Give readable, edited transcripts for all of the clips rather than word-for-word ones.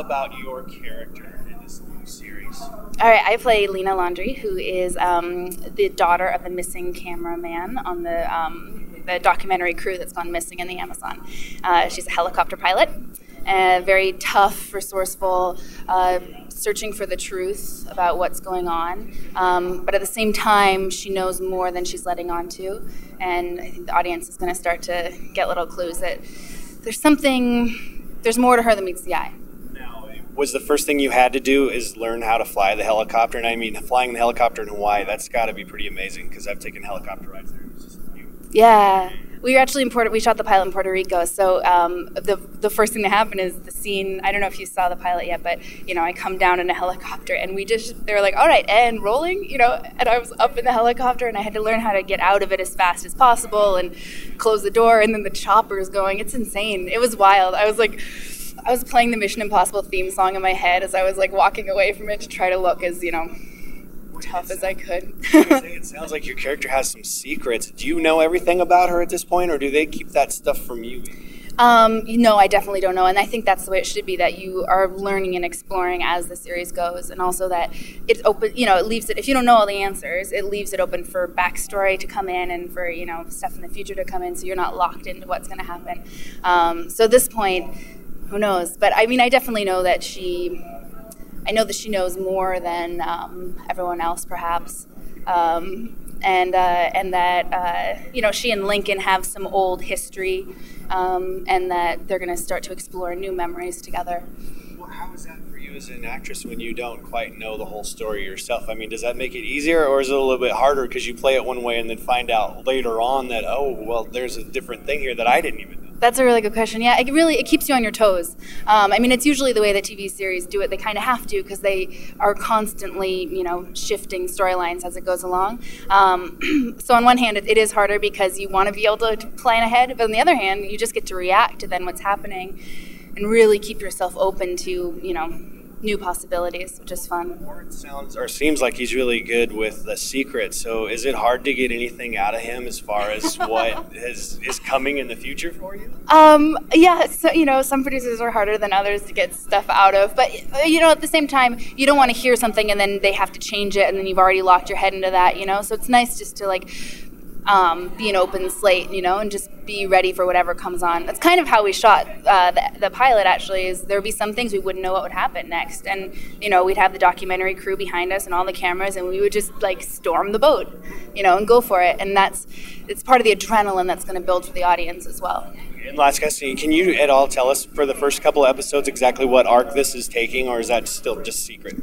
about your character in this new series. All right, I play Lena Laundrie, who is the daughter of the missing cameraman on the documentary crew that's gone missing in the Amazon. She's a helicopter pilot, very tough, resourceful, searching for the truth about what's going on. But at the same time, she knows more than she's letting on to. And I think the audience is going to start to get little clues that there's more to her than meets the eye. Now, was the first thing you had to do is learn how to fly the helicopter? And I mean, flying the helicopter in Hawaii, that's got to be pretty amazing, because I've taken helicopter rides there. It was just beautiful. Yeah. We were actually we shot the pilot in Puerto Rico, so the first thing that happened is the scene. I don't know if you saw the pilot yet, but I come down in a helicopter, and they were like, all right, and rolling, and I was up in the helicopter, and I had to learn how to get out of it as fast as possible and close the door, and then the chopper's going. It's insane. It was wild. I was playing the Mission Impossible theme song in my head as I was walking away from it to try to look as tough as I could. It sounds like your character has some secrets. Do you know everything about her at this point, or do they keep that stuff from you? No, I definitely don't know, and I think that's the way it should be, that you are learning and exploring as the series goes, and also that it's open, it leaves it, if you don't know all the answers, it leaves it open for backstory to come in and for, stuff in the future to come in, so you're not locked into what's going to happen. So at this point, who knows? But I mean, I definitely know that she knows more than everyone else, perhaps, and that she and Lincoln have some old history, and that they're going to start to explore new memories together. Well, how is that for you as an actress when you don't quite know the whole story yourself? I mean, does that make it easier, or is it a little bit harder because you play it one way and then find out later on that, oh, well, there's a different thing here that I didn't even know? That's a really good question. Yeah, it keeps you on your toes. I mean, it's usually the way that TV series do it. They kind of have to, because they are constantly, shifting storylines as it goes along. So on one hand, it is harder because you want to be able to plan ahead, but on the other hand, you just get to react to then what's happening and really keep yourself open to, new possibilities, which is fun. Or it seems like he's really good with the secret. So is it hard to get anything out of him as far as what is coming in the future for you? Yeah, so, some producers are harder than others to get stuff out of. But, at the same time, you don't want to hear something and then they have to change it and then you've already locked your head into that, So it's nice just to, be an open slate, and just be ready for whatever comes on. That's kind of how we shot the pilot, actually, is there would be some things we wouldn't know what would happen next. And, we'd have the documentary crew behind us and all the cameras, and we would just, storm the boat, and go for it. And it's part of the adrenaline that's going to build for the audience as well. And last question, can you at all tell us for the first couple of episodes exactly what arc this is taking, or is that still just secret?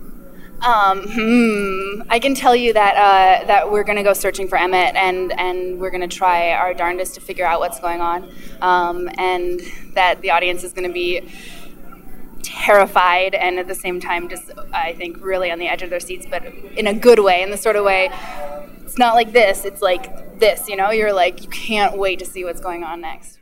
I can tell you that we're going to go searching for Emmett, and we're going to try our darndest to figure out what's going on, and that the audience is going to be terrified and at the same time just, I think, really on the edge of their seats, but in a good way, in the sort of way, it's not like this, it's like this, you're you can't wait to see what's going on next.